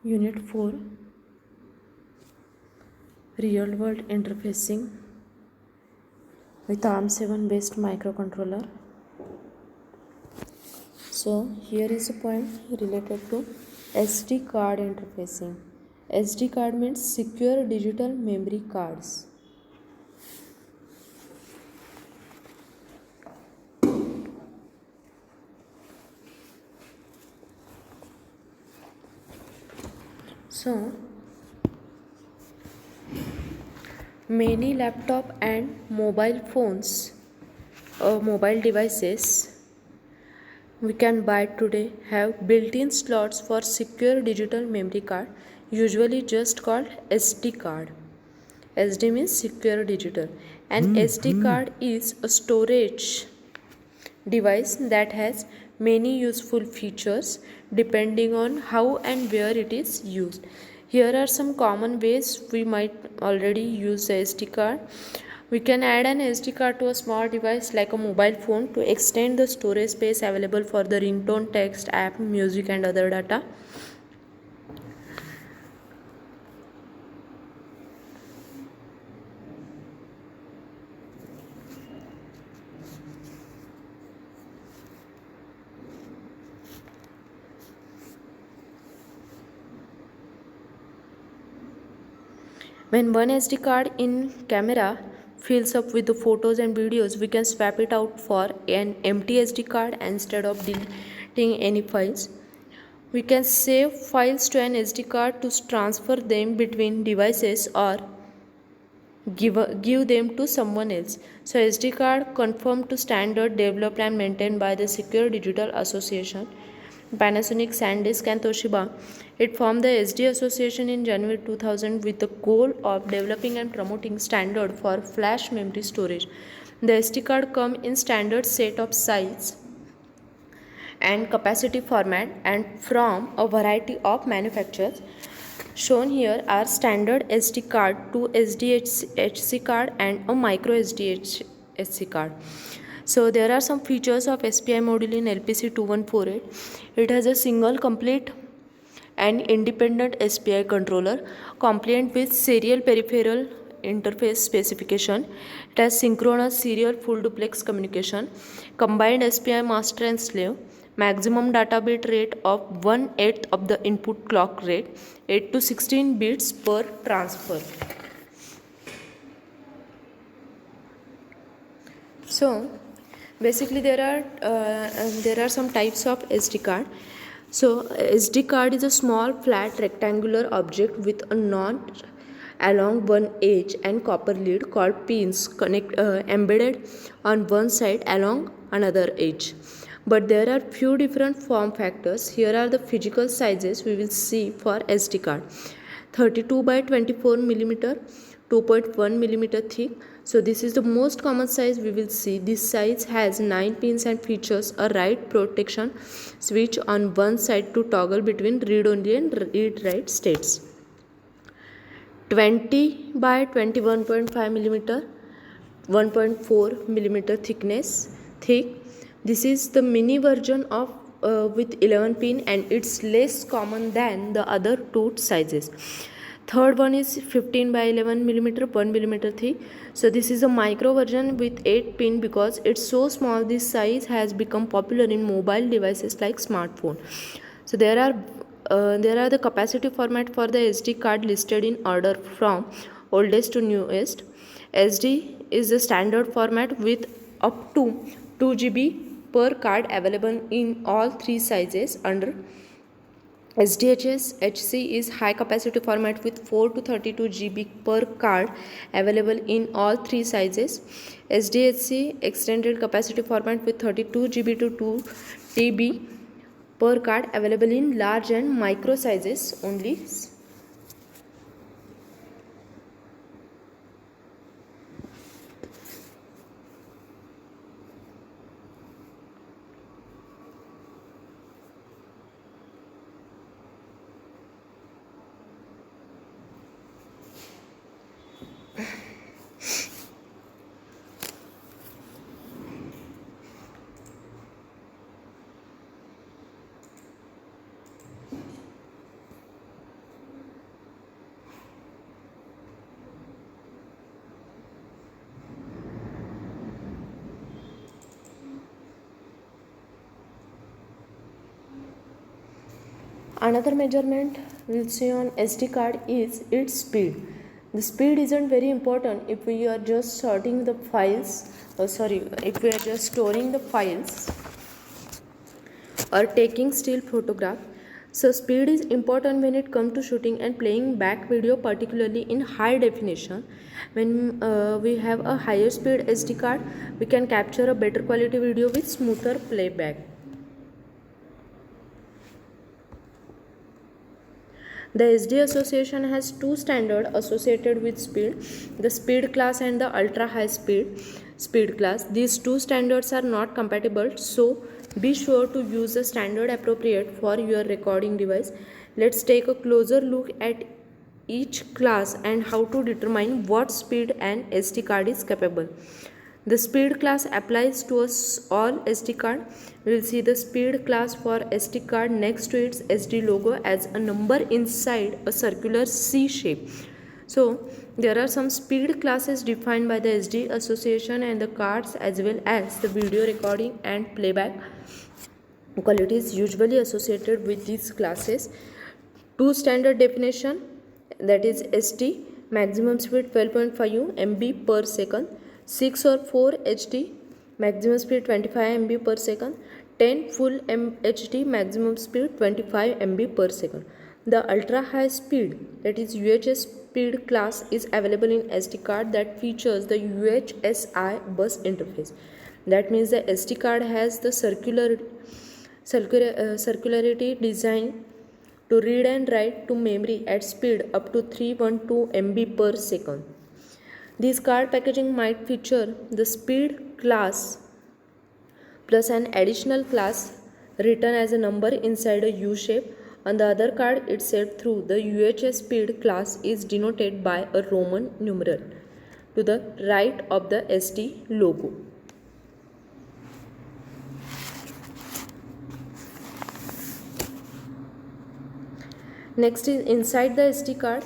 Unit 4, Real World Interfacing with ARM7 based microcontroller. So here is a point related to SD card interfacing. SD card means secure digital memory cards. So many laptop and mobile phones or mobile devices we can buy today have built-in slots for secure digital memory card, usually just called SD card. SD means secure digital. An SD card is a storage device that has many useful features depending on how and where it is used. Here are some common ways we might already use the SD card. We can add an SD card to a small device like a mobile phone to extend the storage space available for the ringtone, text, app, music, and other data. When one SD card in camera fills up with the photos and videos, we can swap it out for an empty SD card instead of deleting any files. We can save files to an SD card to transfer them between devices or give them to someone else. So SD card conform to standard developed and maintained by the Secure Digital Association, Panasonic, SanDisk and Toshiba. It formed the SD Association in January 2000 with the goal of developing and promoting standard for flash memory storage. The SD card come in standard set of size and capacity format and from a variety of manufacturers. Shown here are standard SD card, 2 SDHC card and a micro SDHC card. So there are some features of SPI module in LPC 2148. It has a single complete and independent SPI controller compliant with serial peripheral interface specification. It has synchronous serial full duplex communication, combined SPI master and slave, maximum data bit rate of 1/8 of the input clock rate, 8 to 16 bits per transfer. So basically there are some types of SD card. So SD card is a small flat rectangular object with a knot along one edge and copper lead called pins embedded on one side along another edge. But there are few different form factors. Here are the physical sizes we will see for SD card. 32 by 24 millimeter, 2.1 millimeter thick. So this is the most common size we will see. This size has 9 pins and features a write protection switch on one side to toggle between read only and read write states. 20 by 21.5 millimeter, 1.4 millimeter thick. This is the mini version of with 11 pin and it's less common than the other two sizes. Third one is 15 by 11 millimeter, 1 millimeter thick. So this is a micro version with 8 pin. Because it's so small, this size has become popular in mobile devices like smartphone. So there are the capacity format for the SD card listed in order from oldest to newest. SD is the standard format with up to 2 GB per card available in all three sizes. Under SDHS HC is high capacity format with 4 to 32 GB per card available in all three sizes. SDHC extended capacity format with 32 GB to 2 TB per card available in large and micro sizes only. Another measurement we'll see on SD card is its speed. The speed isn't very important if we are just sorting the files, if we are just storing the files or taking still photograph. So speed is important when it comes to shooting and playing back video, particularly in high definition. When we have a higher speed SD card, we can capture a better quality video with smoother playback. The SD Association has two standards associated with speed, the speed class and the ultra high speed class. These two standards are not compatible, so be sure to use the standard appropriate for your recording device. Let's take a closer look at each class and how to determine what speed an SD card is capable. The speed class applies to all SD card. We will see the speed class for SD card next to its SD logo as a number inside a circular C shape. So there are some speed classes defined by the SD Association and the cards, as well as the video recording and playback qualities usually associated with these classes. Two standard definition, that is SD maximum speed 12.5 MB per second, 6 or 4 HD maximum speed 25 MB per second, 10 full HD maximum speed 25 MB per second. The ultra high speed, that is UHS speed class, is available in SD card that features the UHSI bus interface. That means the SD card has the circularity design to read and write to memory at speed up to 312 MB per second. This card packaging might feature the speed class plus an additional class written as a number inside a U shape. On the other card itself, through the UHS speed class is denoted by a Roman numeral to the right of the SD logo. Next is inside the SD card.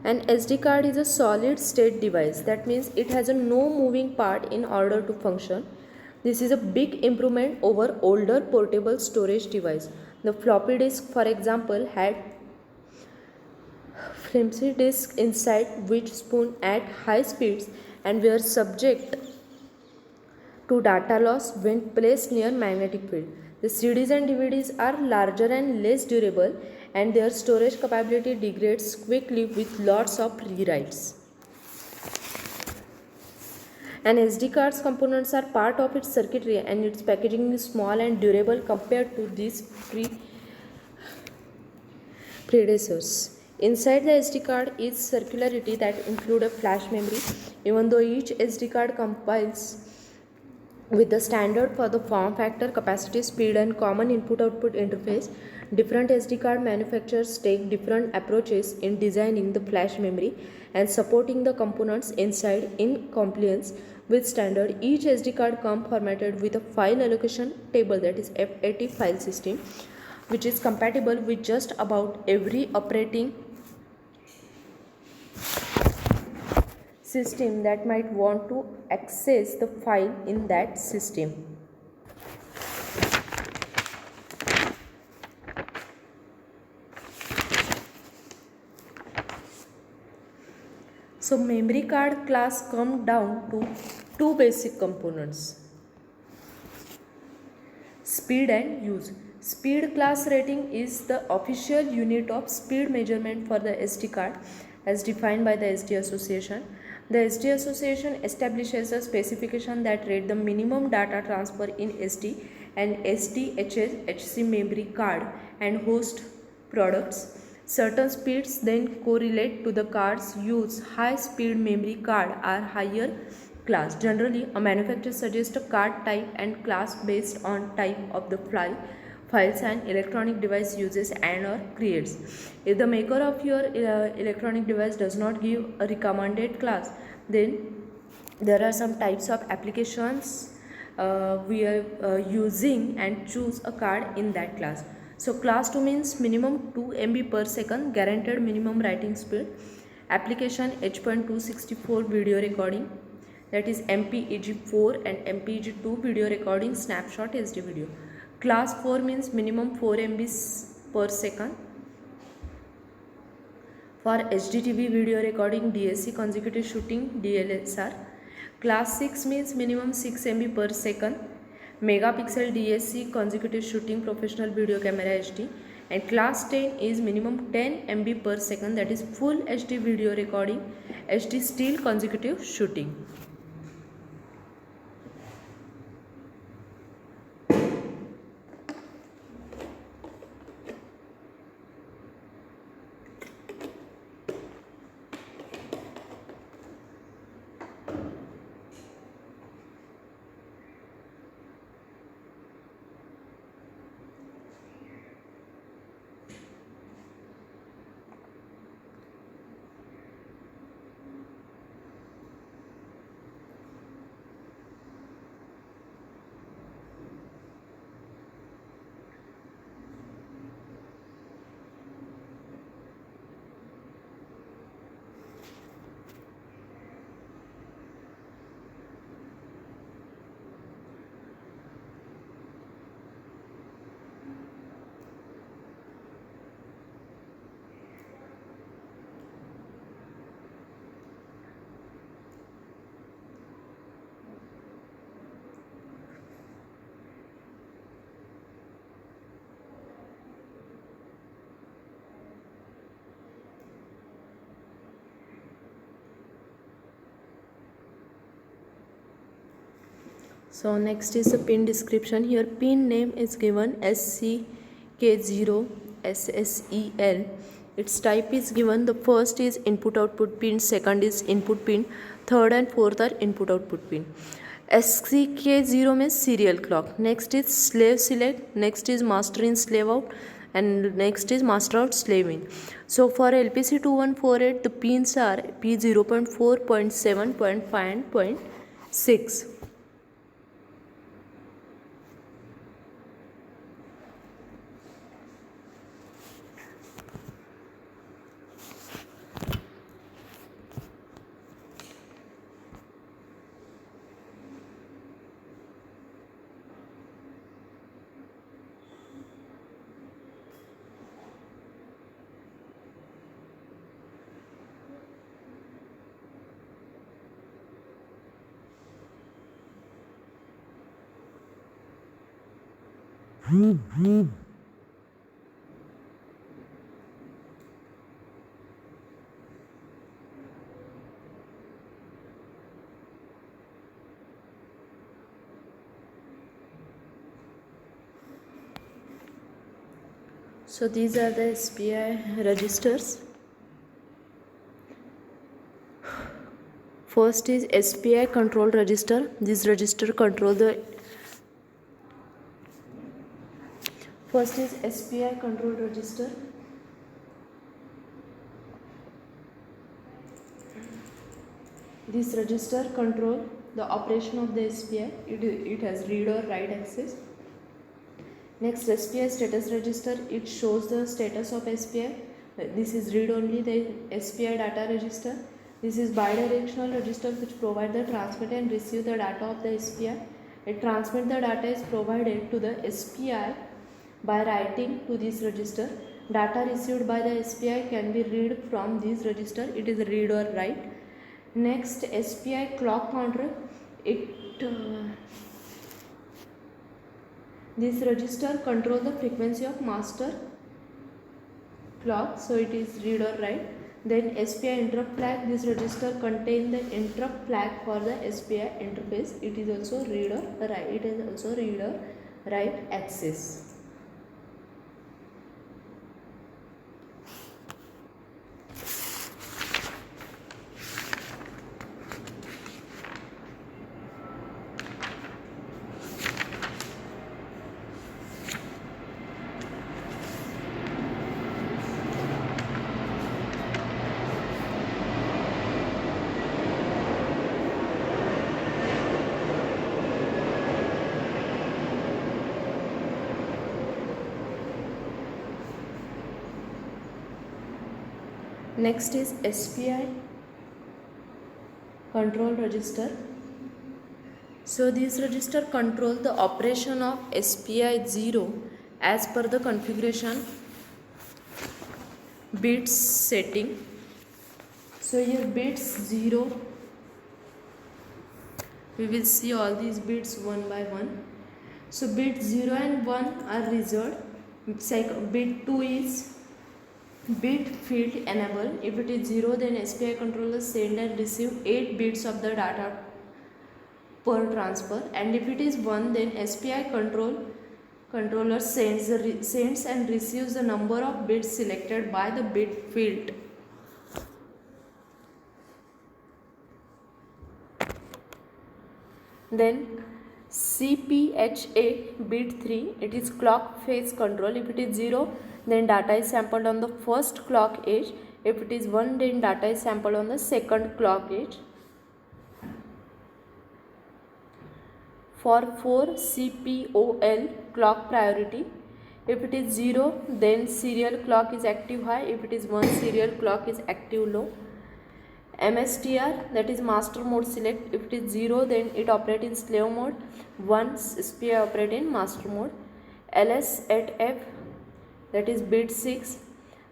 An SD card is a solid state device. That means it has a no moving part in order to function. This is a big improvement over older portable storage device. The floppy disk, for example, had flimsy disk inside which spun at high speeds and were subject to data loss when placed near magnetic field. The CDs and DVDs are larger and less durable, and their storage capability degrades quickly with lots of rewrites. An SD card's components are part of its circuitry, and its packaging is small and durable compared to these predecessors. Inside the SD card is circularity that include a flash memory. Even though each SD card compiles with the standard for the form factor, capacity, speed and common input-output interface, different SD card manufacturers take different approaches in designing the flash memory and supporting the components inside in compliance with standard. Each SD card comes formatted with a file allocation table, that is FAT file system, which is compatible with just about every operating system that might want to access the file in that system. So memory card class come down to two basic components: speed and use. Speed class rating is the official unit of speed measurement for the SD card as defined by the SD Association. The SD Association establishes a specification that rate the minimum data transfer in SD and SDHC memory card and host products. Certain speeds then correlate to the card's use. High speed memory card are higher class. Generally, a manufacturer suggests a card type and class based on type of the files an electronic device uses and or creates. If the maker of your electronic device does not give a recommended class, then there are some types of applications we are using and choose a card in that class. So class 2 means minimum 2 MB per second guaranteed minimum writing speed. Application H.264 video recording, that is MPEG4 and MPEG2 video recording snapshot SD video. Class 4 means minimum 4 MB per second. For HDTV video recording, DSC consecutive shooting, DLSR. Class 6 means minimum 6 MB per second. Megapixel DSC consecutive shooting professional video camera HD. And class 10 is minimum 10 MB per second, that is full HD video recording, HD still consecutive shooting. So next is the pin description. Here pin name is given SCK0 SSEL. Its type is given. The first is input output pin, second is input pin, third and fourth are input output pin. SCK0 means serial clock. Next is slave select, next is master in slave out, and next is master out slave in. So for LPC 2148 the pins are P0.4, 0.7, 0.5 and 0.6. So these are the SPI registers. First is SPI control register. This register control the first is SPI control register. This register control the operation of the SPI. It has read or write access. Next, SPI status register. It shows the status of SPI. This is read only the SPI data register. This is bidirectional register which provide the transmit and receive the data of the SPI. It transmit the data is provided to the SPI by writing to this register. Data received by the SPI can be read from this register. It is read or write. Next, SPI clock counter. This register control the frequency of master clock, so it is read or write. Then SPI interrupt flag. This register contain the interrupt flag for the SPI interface. It is also read or write. It is also read or write access. Next is SPI control register. So this register control the operation of SPI 0 as per the configuration bits setting. So here bits 0, we will see all these bits one by one. So bit 0 and 1 are reserved. Bit 2 is bit field enable. If it is 0, then SPI controller send and receive 8 bits of the data per transfer, and if it is 1, then SPI controller sends and receives the number of bits selected by the bit field. Then CPHA bit 3, it is clock phase control. If it is 0, then data is sampled on the first clock edge. If it is 1, then data is sampled on the second clock edge. For 4, CPOL clock priority. If it is 0, then serial clock is active high. If it is 1, serial clock is active low. MSTR, that is master mode select. If it is 0, then it operates in slave mode. 1, SPI operate in master mode. LS8F, that is bit 6.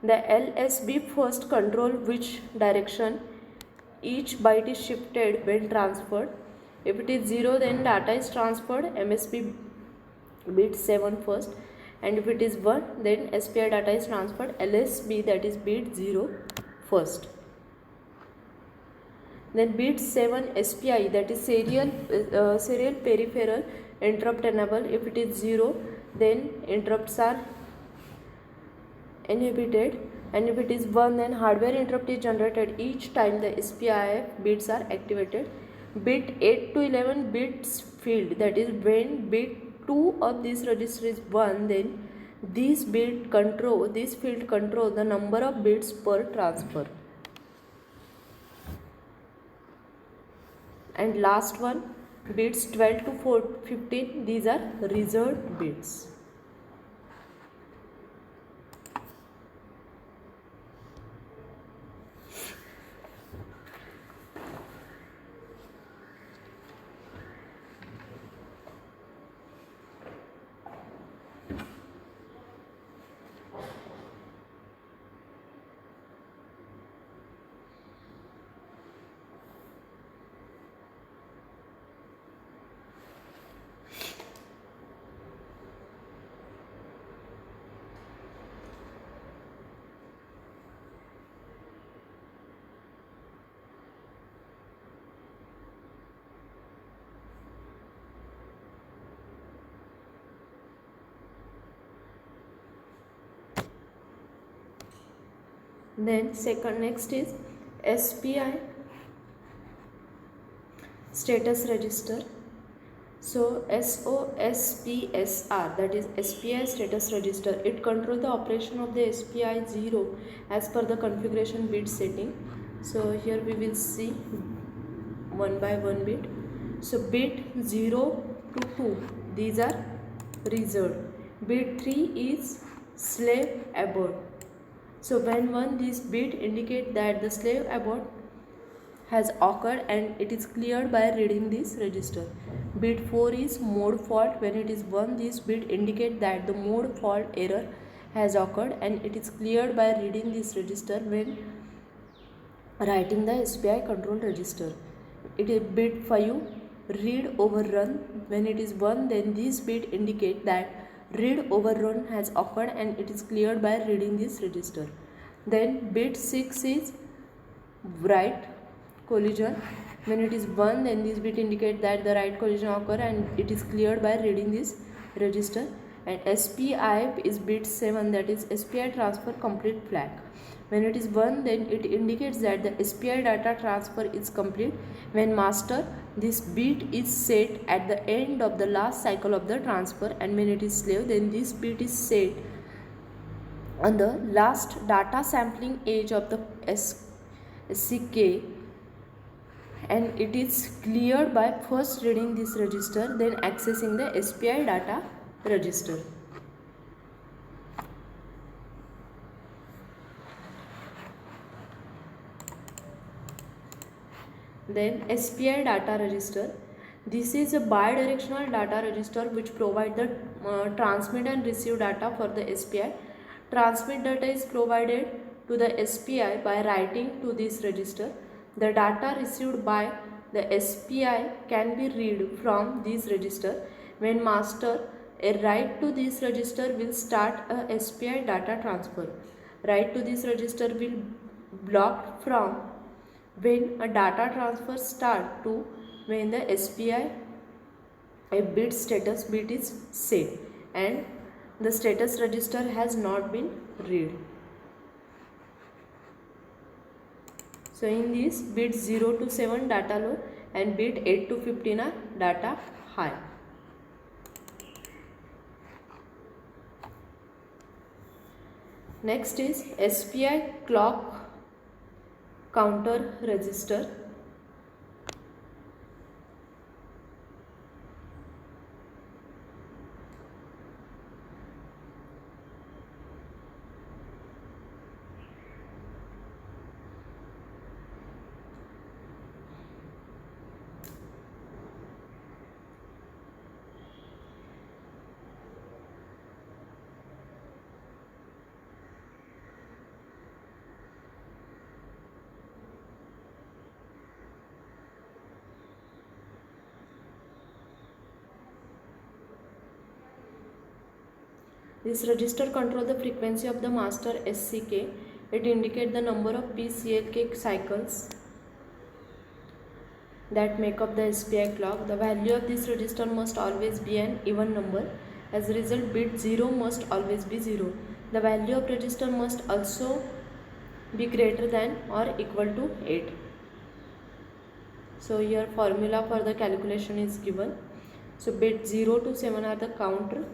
The LSB first control which direction each byte is shifted when transferred. If it is 0, then data is transferred MSB bit 7 first, and if it is 1, then SPI data is transferred LSB, that is bit 0 first. Then bit 7 SPI, that is serial peripheral interrupt enable. If it is 0, then interrupts are inhibited, and if it is 1, then hardware interrupt is generated each time the SPI bits are activated. Bit 8 to 11 bits field, that is when bit 2 of this register is 1, then this field control the number of bits per transfer. And last one, bits 12 to 15, these are reserved bits. Then next is SPI status register. So SOSPSR, that is SPI status register, it controls the operation of the SPI 0 as per the configuration bit setting. So here we will see one by one bit. So bit 0 to 2, these are reserved. Bit 3 is slave abort. So when this bit indicate that the slave abort has occurred and it is cleared by reading this register. Bit 4 is mode fault. When it is 1, this bit indicate that the mode fault error has occurred and it is cleared by reading this register when writing the SPI control register. It is bit 5, read overrun. When it is 1, then this bit indicate that read overrun has occurred and it is cleared by reading this register. Then bit 6 is write collision. When it is 1, then this bit indicate that the write collision occur and it is cleared by reading this register. And SPI is bit 7, that is SPI transfer complete flag. When it is 1, then it indicates that the SPI data transfer is complete. When master, this bit is set at the end of the last cycle of the transfer, and when it is slave, then this bit is set on the last data sampling edge of the SCK, and it is cleared by first reading this register, then accessing the SPI data register. Then SPI data register. This is a bidirectional data register which provide the transmit and receive data for the SPI. Transmit data is provided to the SPI by writing to this register. The data received by the SPI can be read from this register. When master a write to this register will start a SPI data transfer. Write to this register will blocked from when a data transfer start to when the SPI a bit status bit is set and the status register has not been read. So in this bit 0 to 7 data low and bit 8 to 15 are data high. Next is SPI clock counter register. This register controls the frequency of the master SCK. It indicates the number of PCLK cycles that make up the SPI clock. The value of this register must always be an even number. As a result, bit 0 must always be 0. The value of register must also be greater than or equal to 8. So here formula for the calculation is given. So bit 0 to 7 are the counter